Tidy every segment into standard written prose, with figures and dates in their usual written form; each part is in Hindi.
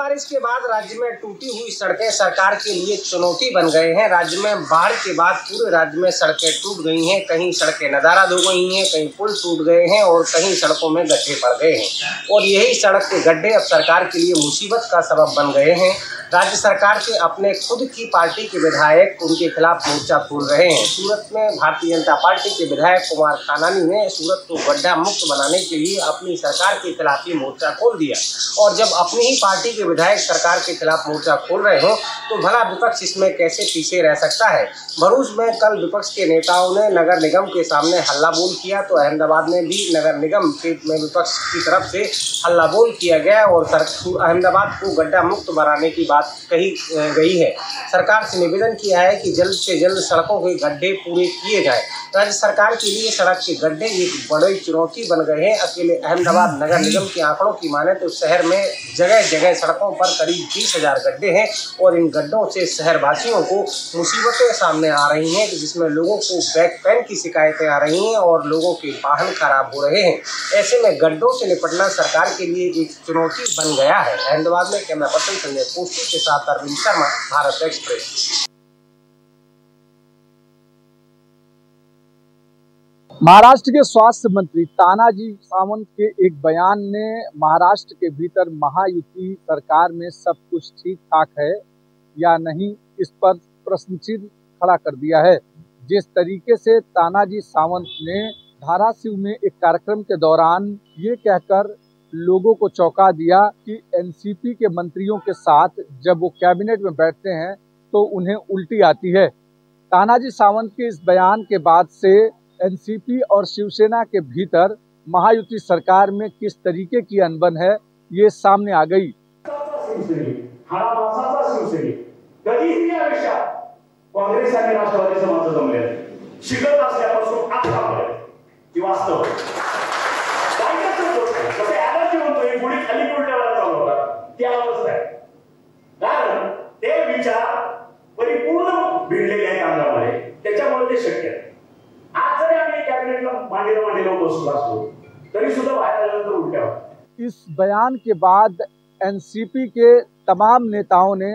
बारिश के बाद राज्य में टूटी हुई सड़कें सरकार के लिए चुनौती बन गए हैं। राज्य में बाढ़ के बाद पूरे राज्य में सड़कें टूट गई हैं। कहीं सड़कें नदारद हो गई हैं, कहीं पुल टूट गए हैं और कहीं सड़कों में गड्ढे पड़ गए हैं। और यही सड़क के गड्ढे अब सरकार के लिए मुसीबत का सबब बन गए हैं। राज्य सरकार के अपने खुद की पार्टी के विधायक उनके खिलाफ मोर्चा खोल रहे हैं। सूरत में भारतीय जनता पार्टी के विधायक कुमार खानानी ने सूरत को गड्ढा मुक्त बनाने के लिए अपनी सरकार के खिलाफ ही मोर्चा खोल दिया। और जब अपनी ही पार्टी के विधायक सरकार के खिलाफ मोर्चा खोल रहे हो तो भला विपक्ष इसमें कैसे पीछे रह सकता है। भरूच में कल विपक्ष के नेताओं ने नगर निगम के सामने हल्ला बोल किया तो अहमदाबाद में भी नगर निगम में विपक्ष की तरफ से हल्ला बोल किया गया और अहमदाबाद को गड्ढा मुक्त बनाने की बात कही गई है। सरकार से निवेदन किया है कि जल्द से जल्द सड़कों के गड्ढे पूरे किए जाएं। राज्य सरकार के लिए सड़क के गड्ढे एक बड़ी चुनौती बन गए हैं। अकेले अहमदाबाद नगर निगम के आंकड़ों की माने तो शहर में जगह जगह सड़कों पर करीब 20,000 गड्ढे हैं और इन गड्ढों से शहरवासियों को मुसीबतें सामने आ रही हैं, जिसमें लोगों को बैक पेन की शिकायतें आ रही हैं और लोगों के वाहन खराब हो रहे हैं। ऐसे में गड्ढों से निपटना सरकार के लिए एक चुनौती बन गया है। अहमदाबाद में कैमरा पर्सन संजय पोस्टी के साथ अरविंद शर्मा, भारत एक्सप्रेस। महाराष्ट्र के स्वास्थ्य मंत्री तानाजी सावंत के एक बयान ने महाराष्ट्र के भीतर महायुति सरकार में सब कुछ ठीक ठाक है या नहीं, इस पर प्रश्न चिन्ह खड़ा कर दिया है। जिस तरीके से तानाजी सावंत ने धाराशिव में एक कार्यक्रम के दौरान ये कहकर लोगों को चौंका दिया कि एनसीपी के मंत्रियों के साथ जब वो कैबिनेट में बैठते हैं तो उन्हें उल्टी आती है। तानाजी सावंत के इस बयान के बाद से एनसीपी और शिवसेना के भीतर महायुति सरकार में किस तरीके की अनबन है ये सामने आ गई। काँग्रेस आणि राष्ट्रवादीचं मत जमले शिकत असल्यापासून आजपर्यंत की वास्तव जसं एनर्जी म्हणतो एक गुढी खाली उलट्यावर चालवतात ती अवस्था आहे। कारण ते विचार परिपूर्ण भिडलेले आहेत अंगामध्ये, त्याच्यामुळे ते शक्य आहे। आज जरी आम्ही कॅबिनेटला मांडीला बसलो असलो तरी सुद्धा बाहेर आल्यानंतर उलट्या होतात। इस बयान के बाद एनसीपी के तमाम नेताओं ने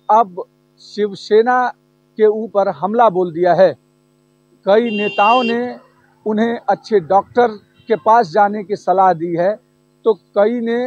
अब शिवसेना के ऊपर हमला बोल दिया है। कई नेताओं ने उन्हें अच्छे डॉक्टर के पास जाने की सलाह दी है तो कई ने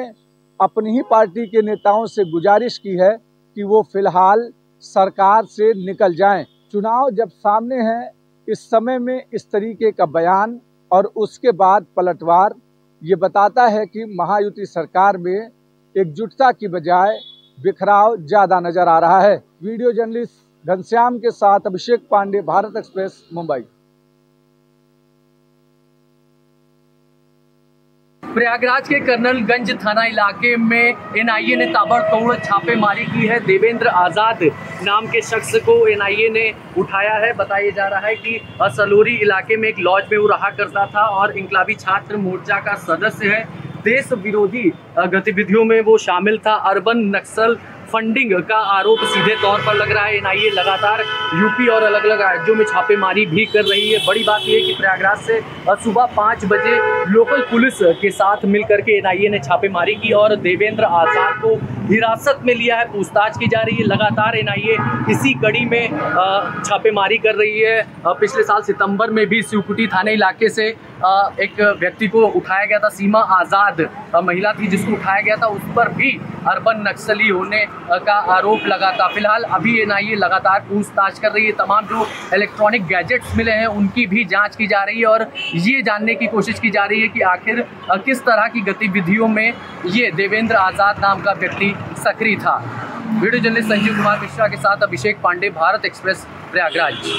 अपनी ही पार्टी के नेताओं से गुजारिश की है कि वो फिलहाल सरकार से निकल जाएं। चुनाव जब सामने है, इस समय में इस तरीके का बयान और उसके बाद पलटवार ये बताता है कि महायुति सरकार में एकजुटता की बजाय बिखराव ज़्यादा नजर आ रहा है। वीडियो जर्नलिस्ट घनश्याम के साथ अभिषेक पांडे, भारत एक्सप्रेस, मुंबई। प्रयागराज के कर्नलगंज थाना इलाके में एनआईए ने ताबड़तोड़ छापेमारी की है। देवेंद्र आज़ाद नाम के शख्स को एनआईए ने उठाया है। बताया जा रहा है कि सलोरी इलाके में एक लॉज में वो रहा करता था और इनकलाबी छात्र मोर्चा का सदस्य है। देश विरोधी गतिविधियों में वो शामिल था। अर्बन नक्सल फंडिंग का आरोप सीधे तौर पर लग रहा है। एनआईए लगातार यूपी और अलग अलग राज्यों में छापेमारी भी कर रही है। बड़ी बात यह है कि प्रयागराज से सुबह 5 बजे लोकल पुलिस के साथ मिलकर के एनआईए ने छापेमारी की और देवेंद्र आज़ाद को हिरासत में लिया है। पूछताछ की जा रही है। लगातार एनआईए इसी कड़ी में छापेमारी कर रही है। पिछले साल सितंबर में भी शिवकुटी थाने इलाके से एक व्यक्ति को उठाया गया था। सीमा आज़ाद महिला थी जिसको उठाया गया था, उस पर भी अर्बन नक्सली होने का आरोप लगा था। फिलहाल अभी एनआईए लगातार पूछताछ कर रही है। तमाम जो इलेक्ट्रॉनिक गैजेट्स मिले हैं उनकी भी जांच की जा रही है और ये जानने की कोशिश की जा रही है कि आखिर किस तरह की गतिविधियों में ये देवेंद्र आज़ाद नाम का व्यक्ति सक्रिय था। वीडियो जर्नलिस्ट संजीव कुमार मिश्रा के साथ अभिषेक पांडे, भारत एक्सप्रेस, प्रयागराज।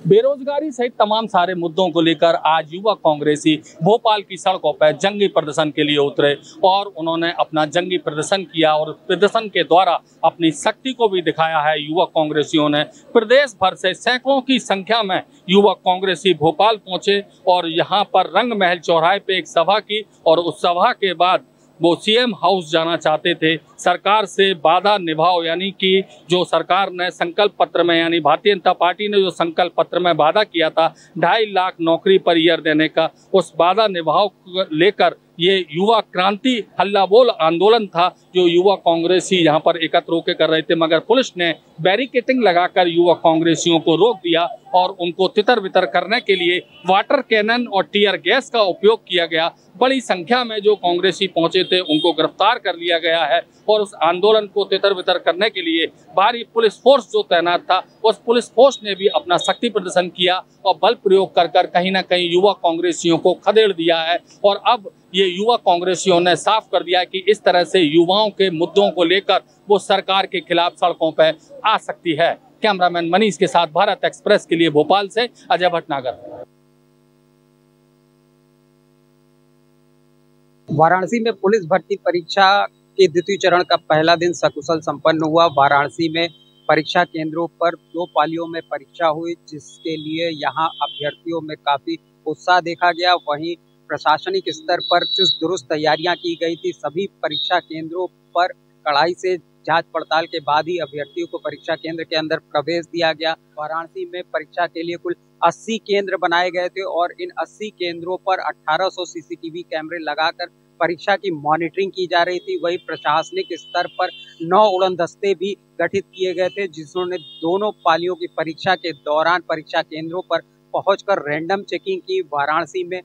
बेरोजगारी सहित तमाम सारे मुद्दों को लेकर आज युवा कांग्रेसी भोपाल की सड़कों पर जंगी प्रदर्शन के लिए उतरे और उन्होंने अपना जंगी प्रदर्शन किया और प्रदर्शन के द्वारा अपनी शक्ति को भी दिखाया है। युवा कांग्रेसियों ने प्रदेश भर से सैकड़ों की संख्या में युवा कांग्रेसी भोपाल पहुंचे और यहां पर रंग महल चौराहे पे एक सभा की और उस सभा के बाद वो सीएम हाउस जाना चाहते थे। सरकार से वादा निभाओ, यानी कि जो सरकार ने संकल्प पत्र में, यानी भारतीय जनता पार्टी ने जो संकल्प पत्र में वादा किया था 2.5 लाख नौकरी पर ईयर देने का, उस वादा निभाओ लेकर ये युवा क्रांति हल्ला बोल आंदोलन था जो युवा कांग्रेसी यहाँ पर एकत्र होकर कर रहे थे, मगर पुलिस ने बैरिकेटिंग लगाकर युवा कांग्रेसियों को रोक दिया और उनको तितर बितर करने के लिए वाटर कैनन और टीयर गैस का उपयोग किया गया। बड़ी संख्या में जो कांग्रेसी पहुंचे थे उनको गिरफ्तार कर लिया गया है और उस आंदोलन को तितर बितर करने के लिए भारी पुलिस फोर्स जो तैनात था, उस पुलिस फोर्स ने भी अपना शक्ति प्रदर्शन किया और बल प्रयोग कर कर कहीं ना कहीं युवा कांग्रेसियों को खदेड़ दिया है। और अब ये युवा कांग्रेसियों ने साफ कर दिया कि इस तरह से युवाओं के मुद्दों को लेकर वो सरकार के खिलाफ सड़कों पर आ सकती है। कैमरामैन मनीष के साथ भारत एक्सप्रेस के लिए भोपाल से अजय भटनागर। वाराणसी में पुलिस भर्ती परीक्षा के द्वितीय चरण का पहला दिन सकुशल संपन्न हुआ। वाराणसी में परीक्षा केंद्रों पर 2 पालियों में परीक्षा हुई, जिसके लिए यहां अभ्यर्थियों में काफी उत्साह देखा गया। वहीं प्रशासनिक स्तर पर चुस्त दुरुस्त तैयारियां की गई थी। सभी परीक्षा केंद्रों पर कड़ाई से जांच पड़ताल के बाद ही अभ्यर्थियों को परीक्षा केंद्र के अंदर प्रवेश दिया गया। वाराणसी में परीक्षा के लिए कुल 80 केंद्र बनाए गए थे और इन 80 केंद्रों पर 1800 सीसीटीवी कैमरे लगाकर परीक्षा की मॉनिटरिंग की जा रही थी। वही प्रशासनिक स्तर पर 9 उड़न दस्ते भी गठित किए गए थे, जिन्होंने दोनों पालियों की परीक्षा के दौरान परीक्षा केंद्रों पर पहुंचकर रैंडम चेकिंग की। वाराणसी में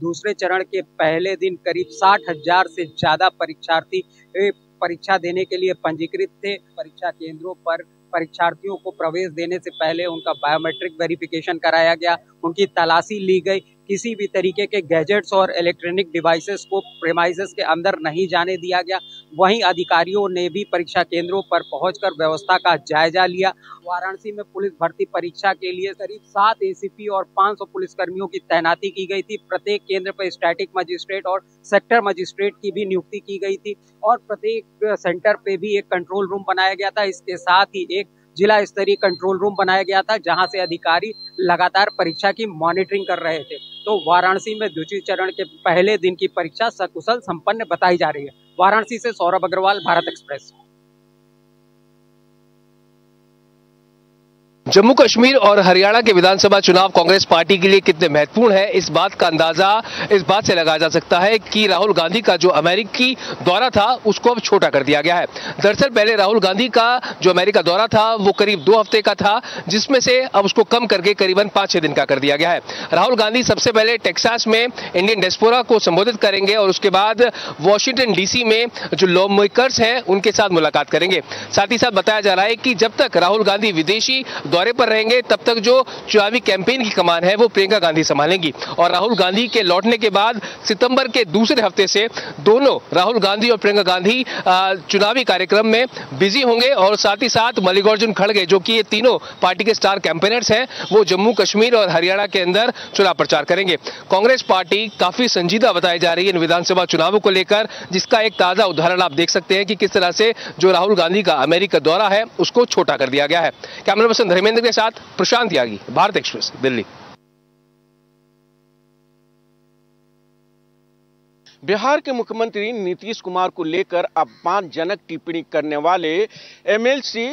दूसरे चरण के पहले दिन करीब 60,000 से ज्यादा परीक्षार्थी परीक्षा देने के लिए पंजीकृत थे। परीक्षा केंद्रों पर परीक्षार्थियों को प्रवेश देने से पहले उनका बायोमेट्रिक वेरिफिकेशन कराया गया, उनकी तलाशी ली गई। किसी भी तरीके के गैजेट्स और इलेक्ट्रॉनिक डिवाइसेस को प्रेमाइसेस के अंदर नहीं जाने दिया गया। वहीं अधिकारियों ने भी परीक्षा केंद्रों पर पहुंचकर व्यवस्था का जायजा लिया। वाराणसी में पुलिस भर्ती परीक्षा के लिए करीब 7 एसीपी और 500 पुलिसकर्मियों की तैनाती की गई थी। प्रत्येक केंद्र पर स्टैटिक मजिस्ट्रेट और सेक्टर मजिस्ट्रेट की भी नियुक्ति की गई थी और प्रत्येक सेंटर पे भी एक कंट्रोल रूम बनाया गया था। इसके साथ ही एक जिला स्तरीय कंट्रोल रूम बनाया गया था, जहां से अधिकारी लगातार परीक्षा की मॉनिटरिंग कर रहे थे। तो वाराणसी में द्वितीय चरण के पहले दिन की परीक्षा सकुशल संपन्न बताई जा रही है। वाराणसी से सौरभ अग्रवाल, भारत एक्सप्रेस। जम्मू कश्मीर और हरियाणा के विधानसभा चुनाव कांग्रेस पार्टी के लिए कितने महत्वपूर्ण है, इस बात का अंदाजा इस बात से लगाया जा सकता है कि राहुल गांधी का जो अमेरिकी दौरा था उसको अब छोटा कर दिया गया है। दरअसल पहले राहुल गांधी का जो अमेरिका दौरा था वो करीब 2 हफ्ते का था, जिसमें से अब उसको कम करके करीबन 5-6 दिन का कर दिया गया है। राहुल गांधी सबसे पहले टेक्सास में इंडियन डियास्पोरा को संबोधित करेंगे और उसके बाद वॉशिंगटन डीसी में जो लॉ मेकर्स हैं उनके साथ मुलाकात करेंगे। साथ ही साथ बताया जा रहा है कि जब तक राहुल गांधी विदेशी दौरे पर रहेंगे तब तक जो चुनावी कैंपेन की कमान है वो प्रियंका गांधी संभालेंगी और राहुल गांधी के लौटने के बाद सितंबर के दूसरे हफ्ते से दोनों राहुल गांधी और प्रियंका गांधी चुनावी कार्यक्रम में बिजी होंगे। और साथ ही साथ मल्लिकार्जुन खड़गे जो कि ये तीनों पार्टी के स्टार कैंपेनर्स हैं वो जम्मू कश्मीर और हरियाणा के अंदर चुनाव प्रचार करेंगे। कांग्रेस पार्टी काफी संजीदा बताई जा रही है इन विधानसभा चुनावों को लेकर, जिसका एक ताजा उदाहरण आप देख सकते हैं कि किस तरह से जो राहुल गांधी का अमेरिका दौरा है उसको छोटा कर दिया गया है। कैमरा पर्सन धर्मेंद्र के साथ प्रशांत यागी, भारत एक्सप्रेस, दिल्ली। बिहार के मुख्यमंत्री नीतीश कुमार को लेकर अपमानजनक टिप्पणी करने वाले एमएलसी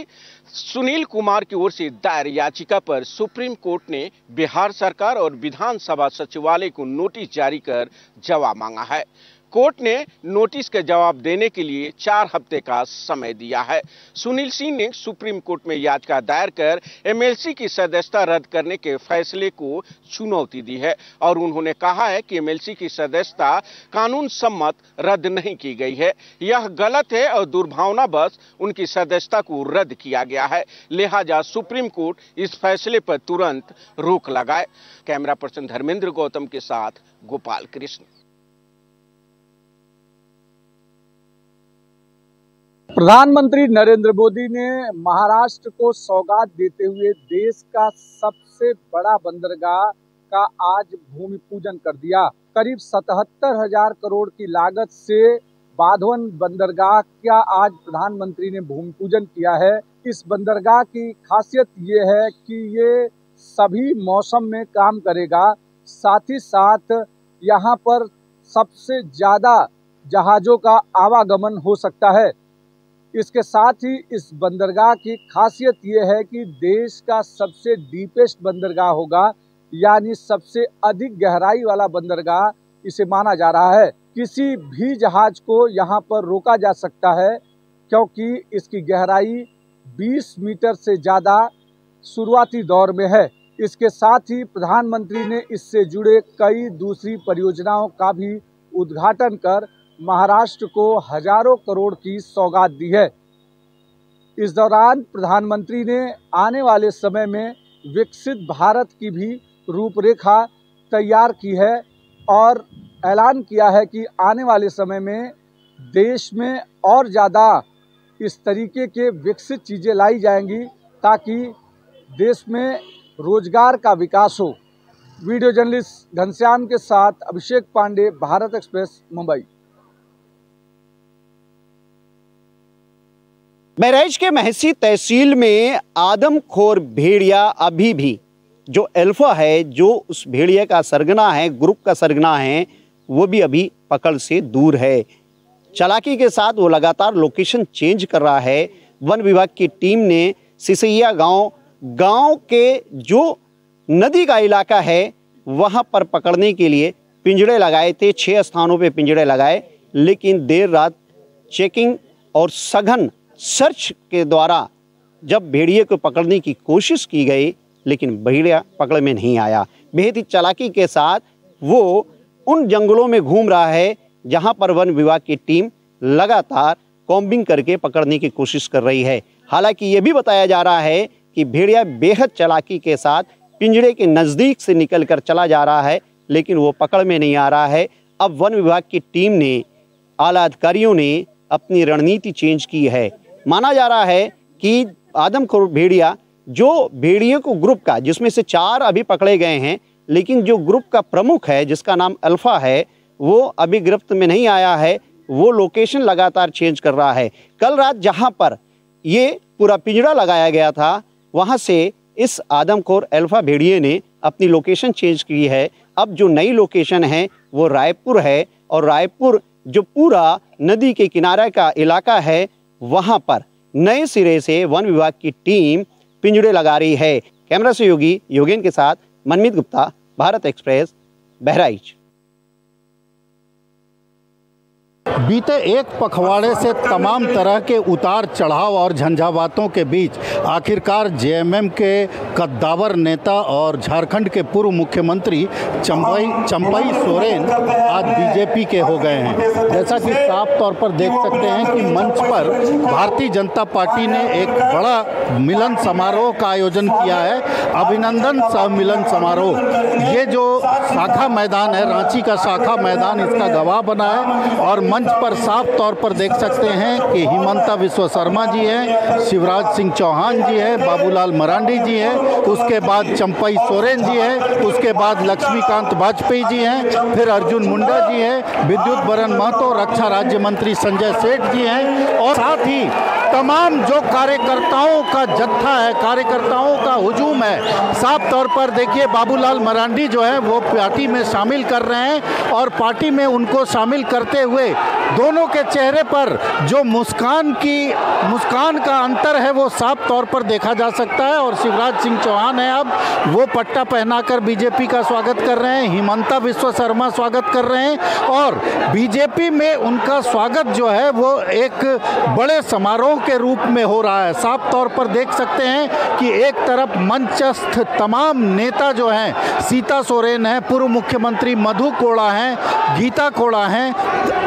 सुनील कुमार की ओर से दायर याचिका पर सुप्रीम कोर्ट ने बिहार सरकार और विधानसभा सचिवालय को नोटिस जारी कर जवाब मांगा है। कोर्ट ने नोटिस का जवाब देने के लिए 4 हफ्ते का समय दिया है। सुनील सिंह ने सुप्रीम कोर्ट में याचिका दायर कर एमएलसी की सदस्यता रद्द करने के फैसले को चुनौती दी है और उन्होंने कहा है कि एमएलसी की सदस्यता कानून सम्मत रद्द नहीं की गई है, यह गलत है और दुर्भावनावश उनकी सदस्यता को रद्द किया गया है, लिहाजा सुप्रीम कोर्ट इस फैसले पर तुरंत रोक लगाए। कैमरा पर्सन धर्मेंद्र गौतम के साथ गोपाल कृष्ण। प्रधानमंत्री नरेंद्र मोदी ने महाराष्ट्र को सौगात देते हुए देश का सबसे बड़ा बंदरगाह का आज भूमि पूजन कर दिया। करीब 77,000 करोड़ की लागत से बाधवन बंदरगाह का आज प्रधानमंत्री ने भूमि पूजन किया है। इस बंदरगाह की खासियत ये है कि ये सभी मौसम में काम करेगा, साथ ही साथ यहाँ पर सबसे ज्यादा जहाजों का आवागमन हो सकता है। इसके साथ ही इस बंदरगाह की खासियत ये है कि देश का सबसे डीपेस्ट बंदरगाह होगा, यानी सबसे अधिक गहराई वाला बंदरगाह इसे माना जा रहा है। किसी भी जहाज को यहाँ पर रोका जा सकता है, क्योंकि इसकी गहराई 20 मीटर से ज़्यादा शुरुआती दौर में है। इसके साथ ही प्रधानमंत्री ने इससे जुड़े कई दूसरी परियोजनाओं का भी उद्घाटन कर महाराष्ट्र को हजारों करोड़ की सौगात दी है। इस दौरान प्रधानमंत्री ने आने वाले समय में विकसित भारत की भी रूपरेखा तैयार की है और ऐलान किया है कि आने वाले समय में देश में और ज़्यादा इस तरीके के विकसित चीज़ें लाई जाएंगी ताकि देश में रोजगार का विकास हो। वीडियो जर्नलिस्ट घनश्याम के साथ अभिषेक पांडे, भारत एक्सप्रेस, मुंबई। बहराइच के महसी तहसील में आदमखोर भेड़िया अभी भी जो अल्फा है, जो उस भेड़िया का सरगना है, ग्रुप का सरगना है, वो भी अभी पकड़ से दूर है। चालाकी के साथ वो लगातार लोकेशन चेंज कर रहा है। वन विभाग की टीम ने सिसैया गांव के जो नदी का इलाका है वहां पर पकड़ने के लिए पिंजड़े लगाए थे। 6 स्थानों पे पिंजड़े लगाए, लेकिन देर रात चेकिंग और सघन सर्च के द्वारा जब भेड़िए को पकड़ने की कोशिश की गई, लेकिन भेड़िया पकड़ में नहीं आया। बेहद ही चालाकी के साथ वो उन जंगलों में घूम रहा है जहां पर वन विभाग की टीम लगातार कॉम्बिंग करके पकड़ने की कोशिश कर रही है। हालांकि ये भी बताया जा रहा है कि भेड़िया बेहद चालाकी के साथ पिंजड़े के नज़दीक से निकलकर चला जा रहा है, लेकिन वो पकड़ में नहीं आ रहा है। अब वन विभाग की टीम ने, आला अधिकारियों ने अपनी रणनीति चेंज की है। माना जा रहा है कि आदमखोर भेड़िया, जो भेड़ियों को ग्रुप का, जिसमें से 4 अभी पकड़े गए हैं, लेकिन जो ग्रुप का प्रमुख है जिसका नाम अल्फा है, वो अभी गिरफ्त में नहीं आया है। वो लोकेशन लगातार चेंज कर रहा है। कल रात जहां पर ये पूरा पिंजड़ा लगाया गया था, वहां से इस आदमखोर अल्फा भेड़िए ने अपनी लोकेशन चेंज की है। अब जो नई लोकेशन है वो रायपुर है, और रायपुर जो पूरा नदी के किनारे का इलाका है, वहां पर नए सिरे से वन विभाग की टीम पिंजड़े लगा रही है। कैमरा सहयोगी योगेन के साथ मनमीत गुप्ता, भारत एक्सप्रेस, बहराइच। बीते एक पखवाड़े से तमाम तरह के उतार चढ़ाव और झंझावातों के बीच आखिरकार जेएमएम के कद्दावर नेता और झारखंड के पूर्व मुख्यमंत्री चंपई सोरेन आज बीजेपी के हो गए हैं। जैसा कि साफ तौर पर देख सकते हैं कि मंच पर भारतीय जनता पार्टी ने एक बड़ा मिलन समारोह का आयोजन किया है, अभिनंदन सम्मिलन समारोह। ये जो शाखा मैदान है, रांची का शाखा मैदान, इसका गवाह बना है। और मंच पर साफ तौर पर देख सकते हैं कि हिमंता बिस्वा शर्मा जी हैं, शिवराज सिंह चौहान जी हैं, बाबूलाल मरांडी जी हैं, उसके बाद चंपई सोरेन जी हैं, उसके बाद लक्ष्मीकांत वाजपेयी जी हैं, फिर अर्जुन मुंडा जी हैं, विद्युत बरन महतो, रक्षा राज्य मंत्री संजय सेठ जी हैं, और साथ ही तमाम जो कार्यकर्ताओं का जत्था है, कार्यकर्ताओं का हुजूम है। साफ तौर पर देखिए बाबूलाल मरांडी जो है वो पार्टी में शामिल कर रहे हैं, और पार्टी में उनको शामिल करते हुए दोनों के चेहरे पर जो मुस्कान का अंतर है वो साफ तौर पर देखा जा सकता है। और शिवराज सिंह चौहान है, अब वो पट्टा पहनाकर बीजेपी का स्वागत कर रहे हैं, हिमंता बिस्वा शर्मा स्वागत कर रहे हैं, और बीजेपी में उनका स्वागत जो है वो एक बड़े समारोह के रूप में हो रहा है। साफ तौर पर देख सकते हैं कि एक तरफ मंचस्थ तमाम नेता जो हैं, सीता सोरेन है, पूर्व मुख्यमंत्री मधु कोड़ा हैं, गीता कोड़ा हैं,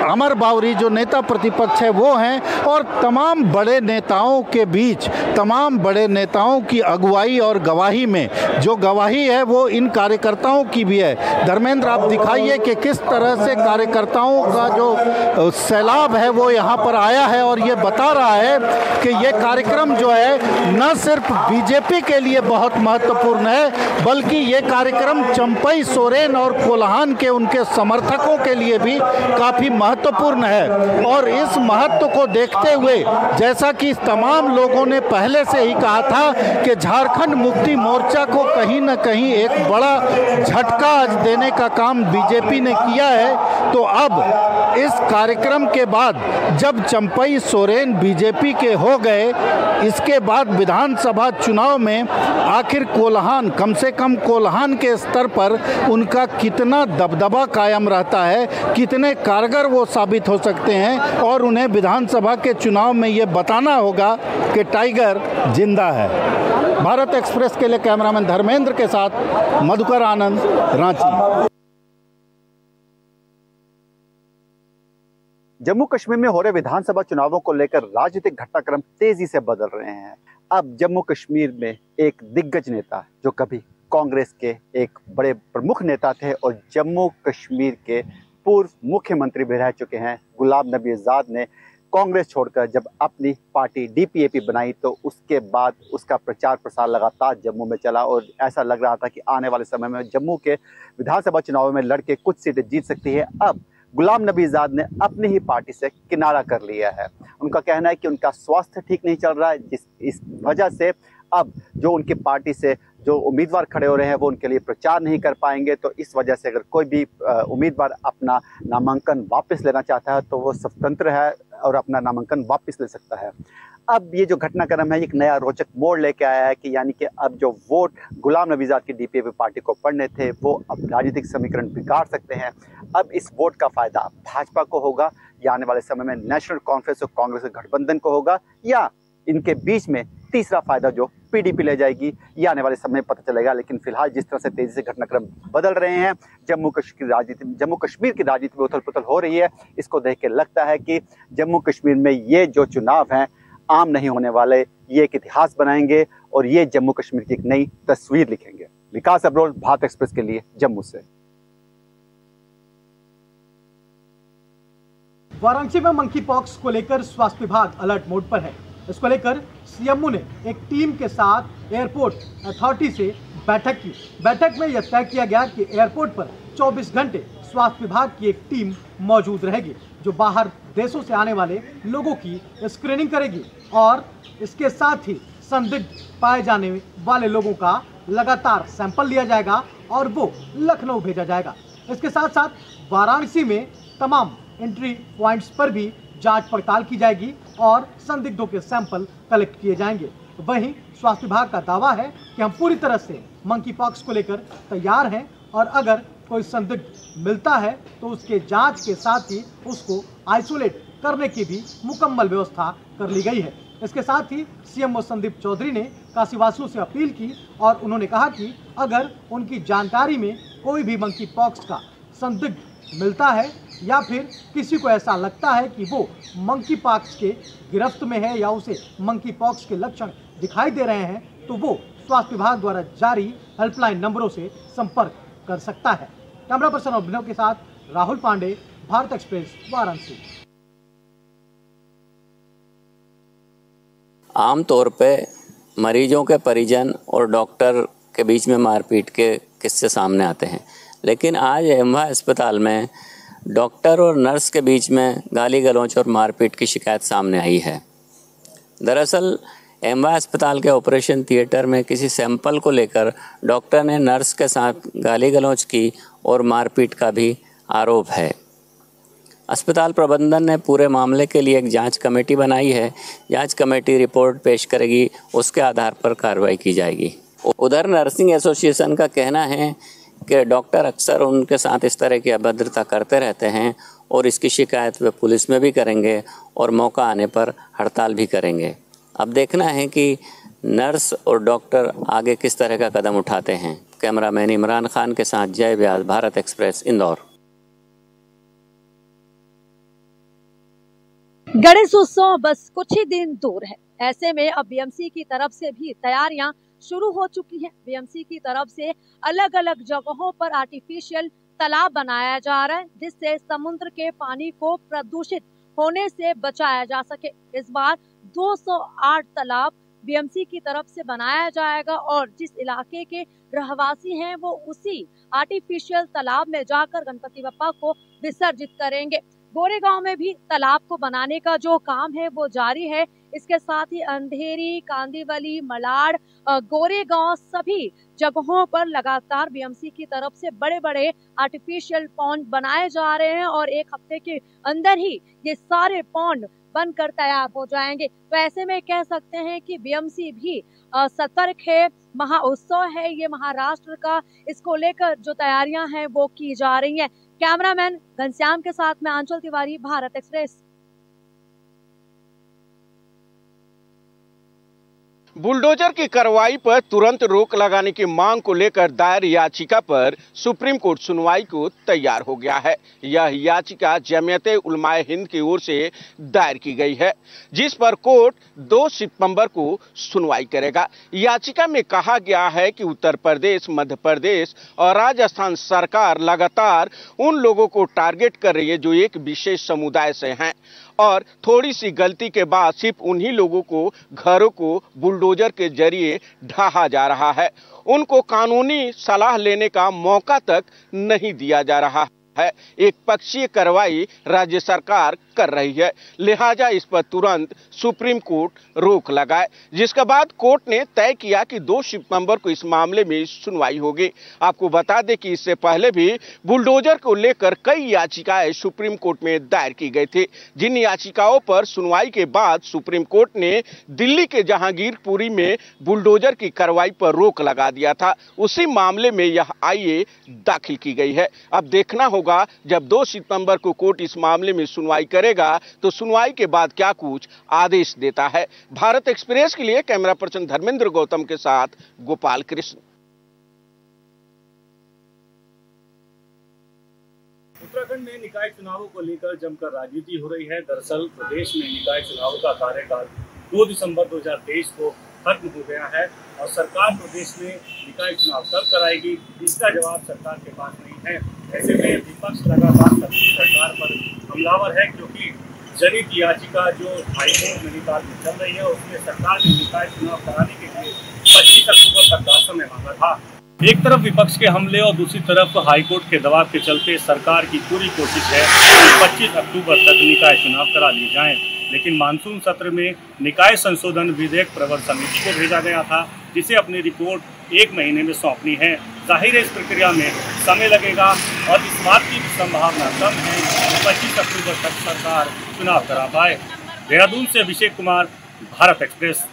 अमर बावरी जो नेता प्रतिपक्ष है वो हैं, और तमाम बड़े नेताओं के बीच, तमाम बड़े नेताओं की अगुवाई और गवाही में, जो गवाही है वो इन कार्यकर्ताओं की भी है। धर्मेंद्र, आप दिखाइए कि किस तरह से कार्यकर्ताओं का जो सैलाब है वो यहाँ पर आया है, और ये बता रहा है कि ये कार्यक्रम जो है न सिर्फ बीजेपी के लिए बहुत महत्वपूर्ण है, बल्कि ये कार्यक्रम चंपई सोरेन और कोल्हान के उनके समर्थकों के लिए भी काफ़ी महत्वपूर्ण है। और इस महत्व को देखते हुए, जैसा कि तमाम लोगों ने पहले से ही कहा था कि झारखंड मुक्ति मोर्चा को कहीं न कहीं एक बड़ा झटका आज देने का काम बीजेपी ने किया है, तो अब इस कार्यक्रम के बाद जब चंपई सोरेन बीजेपी के हो गए, इसके बाद विधानसभा चुनाव में आखिर कोल्हान, कम से कम कोल्हान के स्तर पर उनका कितना दबदबा कायम रहता है, कितने कारगर वो साबित हो सकते हैं, और उन्हें विधानसभा के चुनाव में ये बताना होगा कि टाइगर जिंदा है। भारत एक्सप्रेस के लिए कैमरामैन धर्मेंद्र के साथ मधुकर आनंद, रांची। जम्मू कश्मीर में हो रहे विधानसभा चुनावों को लेकर राजनीतिक घटनाक्रम तेजी से बदल रहे हैं। अब जम्मू कश्मीर में एक दिग्गज नेता जो कभी कांग्रेस के एक बड़े प्रमुख नेता थे और जम्मू कश्मीर के पूर्व मुख्यमंत्री भी रह चुके हैं, गुलाम नबी आज़ाद ने कांग्रेस छोड़कर जब अपनी पार्टी डीपीएपी बनाई तो उसके बाद उसका प्रचार प्रसार लगातार जम्मू में चला और ऐसा लग रहा था कि आने वाले समय में जम्मू के विधानसभा चुनाव में लड़के कुछ सीटें जीत सकती है। अब गुलाम नबी आज़ाद ने अपनी ही पार्टी से किनारा कर लिया है। उनका कहना है कि उनका स्वास्थ्य ठीक नहीं चल रहा है, इस वजह से अब जो उनकी पार्टी से जो उम्मीदवार खड़े हो रहे हैं वो उनके लिए प्रचार नहीं कर पाएंगे। तो इस वजह से अगर कोई भी उम्मीदवार अपना नामांकन वापस लेना चाहता है तो वो स्वतंत्र है और अपना नामांकन वापस ले सकता है। अब ये जो घटनाक्रम है एक नया रोचक मोड़ लेके आया है कि यानी कि अब जो वोट गुलाम नबी आज़ाद की डीपीएपी पार्टी को पड़ने थे वो अब राजनीतिक समीकरण बिगाड़ सकते हैं। अब इस वोट का फायदा भाजपा को होगा या आने वाले समय में नेशनल कॉन्फ्रेंस और कांग्रेस के गठबंधन को होगा, या इनके बीच में तीसरा फायदा जो पीडीपी ले जाएगी, ये आने वाले समय में पता चलेगा। लेकिन फिलहाल जिस तरह से तेजी से घटनाक्रम बदल रहे हैं, जम्मू कश्मीर की राजनीति में उथल पुथल हो रही है, इसको देख के लगता है कि जम्मू कश्मीर में ये जो चुनाव हैं आम नहीं होने वाले, ये एक इतिहास बनाएंगे और ये जम्मू कश्मीर की एक नई तस्वीर लिखेंगे। विकास अब्रोल, भारत एक्सप्रेस के लिए जम्मू से। वाराणसी में मंकी पॉक्स को लेकर स्वास्थ्य विभाग अलर्ट मोड पर है। इसको लेकर सीएमओ ने एक टीम के साथ एयरपोर्ट अथॉरिटी से बैठक की। बैठक में यह तय किया गया कि एयरपोर्ट पर 24 घंटे स्वास्थ्य विभाग की एक टीम मौजूद रहेगी जो बाहर देशों से आने वाले लोगों की स्क्रीनिंग करेगी और इसके साथ ही संदिग्ध पाए जाने वाले लोगों का लगातार सैंपल लिया जाएगा और वो लखनऊ भेजा जाएगा। इसके साथ साथ वाराणसी में तमाम एंट्री पॉइंट्स पर भी जांच पड़ताल की जाएगी और संदिग्धों के सैंपल कलेक्ट किए जाएंगे। वहीं स्वास्थ्य विभाग का दावा है कि हम पूरी तरह से मंकी पॉक्स को लेकर तैयार हैं और अगर कोई संदिग्ध मिलता है तो उसके जांच के साथ ही उसको आइसोलेट करने की भी मुकम्मल व्यवस्था कर ली गई है। इसके साथ ही सीएमओ संदीप चौधरी ने काशीवासियों से अपील की और उन्होंने कहा कि अगर उनकी जानकारी में कोई भी मंकी पॉक्स का संदिग्ध मिलता है या फिर किसी को ऐसा लगता है कि वो मंकी पॉक्स के गिरफ्त में है या उसे मंकी पॉक्स के लक्षण दिखाई दे रहे हैं तो वो स्वास्थ्य विभाग द्वारा जारी हेल्पलाइन नंबरों से संपर्क कर सकता है। कैमरा पर्सन अभिनव के साथ राहुल पांडे, भारत एक्सप्रेस, वाराणसी। आमतौर पे मरीजों के परिजन और डॉक्टर के बीच में मारपीट के किस्से सामने आते हैं, लेकिन आज एमवा अस्पताल में डॉक्टर और नर्स के बीच में गाली गलौच और मारपीट की शिकायत सामने आई है। दरअसल एमवा अस्पताल के ऑपरेशन थिएटर में किसी सैंपल को लेकर डॉक्टर ने नर्स के साथ गाली गलौच की और मारपीट का भी आरोप है। अस्पताल प्रबंधन ने पूरे मामले के लिए एक जांच कमेटी बनाई है। जांच कमेटी रिपोर्ट पेश करेगी, उसके आधार पर कार्रवाई की जाएगी। उधर नर्सिंग एसोसिएशन का कहना है कि डॉक्टर अक्सर उनके साथ इस तरह की अभद्रता करते रहते हैं और इसकी शिकायत वे पुलिस में भी करेंगे और मौका आने पर हड़ताल भी करेंगे। अब देखना है कि नर्स और डॉक्टर आगे किस तरह का कदम उठाते हैं। कैमरामैन इमरान खान के साथ जय व्यास, भारत एक्सप्रेस, इंदौर। गणेश उत्सव बस कुछ ही दिन दूर है। ऐसे में अब बीएमसी की तरफ से भी तैयारियां शुरू हो चुकी हैं। बीएमसी की तरफ से अलग अलग जगहों पर आर्टिफिशियल तालाब बनाया जा रहा है जिससे समुद्र के पानी को प्रदूषित होने से बचाया जा सके। इस बार 208 तालाब बीएमसी की तरफ से बनाया जाएगा और जिस इलाके के रहवासी हैं वो उसी आर्टिफिशियल तालाब में जाकर गणपति बप्पा को विसर्जित करेंगे। गोरेगांव में भी तालाब को बनाने का जो काम है वो जारी है। इसके साथ ही अंधेरी, कांदीवली, मलाड, गोरेगांव सभी जगहों पर लगातार बीएमसी की तरफ से बड़े बड़े आर्टिफिशियल पॉन्ड बनाए जा रहे हैं और एक हफ्ते के अंदर ही ये सारे पॉन्ड बनकर तैयार हो जाएंगे। तो ऐसे में कह सकते हैं कि बीएमसी भी सतर्क है। महा उत्सव है ये महाराष्ट्र का, इसको लेकर जो तैयारियां हैं वो की जा रही हैं। कैमरामैन घनश्याम के साथ में आंचल तिवारी, भारत एक्सप्रेस। बुलडोजर की कार्रवाई पर तुरंत रोक लगाने की मांग को लेकर दायर याचिका पर सुप्रीम कोर्ट सुनवाई को तैयार हो गया है। यह याचिका जमीयते उलमाए हिंद की ओर से दायर की गई है, जिस पर कोर्ट 2 सितंबर को सुनवाई करेगा। याचिका में कहा गया है कि उत्तर प्रदेश, मध्य प्रदेश और राजस्थान सरकार लगातार उन लोगों को टारगेट कर रही है जो एक विशेष समुदाय से हैं और थोड़ी सी गलती के बाद सिर्फ उन्हीं लोगों को घरों को बुलडोजर के जरिए ढहा जा रहा है। उनको कानूनी सलाह लेने का मौका तक नहीं दिया जा रहा है। एक पक्षीय कार्रवाई राज्य सरकार कर रही है, लिहाजा इस पर तुरंत सुप्रीम कोर्ट रोक लगाए, जिसके बाद कोर्ट ने तय किया कि 2 सितंबर को इस मामले में सुनवाई होगी। आपको बता दें कि इससे पहले भी बुलडोजर को लेकर कई याचिकाएं सुप्रीम कोर्ट में दायर की गई थी, जिन याचिकाओं पर सुनवाई के बाद सुप्रीम कोर्ट ने दिल्ली के जहांगीरपुरी में बुलडोजर की कार्रवाई पर रोक लगा दिया था। उसी मामले में यह IA दाखिल की गई है। अब देखना होगा जब 2 सितंबर को कोर्ट इस मामले में सुनवाई करेगा तो सुनवाई के बाद क्या कुछ आदेश देता है। भारत एक्सप्रेस के लिए कैमरा पर्सन धर्मेंद्र गौतम के साथ गोपाल कृष्ण। उत्तराखंड में निकाय चुनावों को लेकर जमकर राजनीति हो रही है। दरअसल प्रदेश में निकाय चुनावों का कार्यकाल 2 दिसंबर 2023 को खत्म हो गया है और सरकार प्रदेश में निकाय चुनाव कब कराएगी, इसका जवाब सरकार के पास नहीं है। ऐसे में विपक्ष लगातार सरकार पर हमलावर है, क्योंकि जनहित याचिका जो हाईकोर्ट नैनीताल में चल रही है उसमें सरकार ने निकाय चुनाव कराने के लिए 25 अक्टूबर तक का समय मांगा था। एक तरफ विपक्ष के हमले और दूसरी तरफ हाईकोर्ट के दबाव के चलते सरकार की पूरी कोशिश है कि 25 अक्टूबर तक निकाय चुनाव करा लिए जाएं। लेकिन मानसून सत्र में निकाय संशोधन विधेयक प्रवर समिति को भेजा गया था, जिसे अपनी रिपोर्ट 1 महीने में सौंपनी है। जाहिर है इस प्रक्रिया में समय लगेगा और इस बात की संभावना कम है कि 25 अक्टूबर तक सरकार चुनाव करा पाए। देहरादून से अभिषेक कुमार, भारत एक्सप्रेस।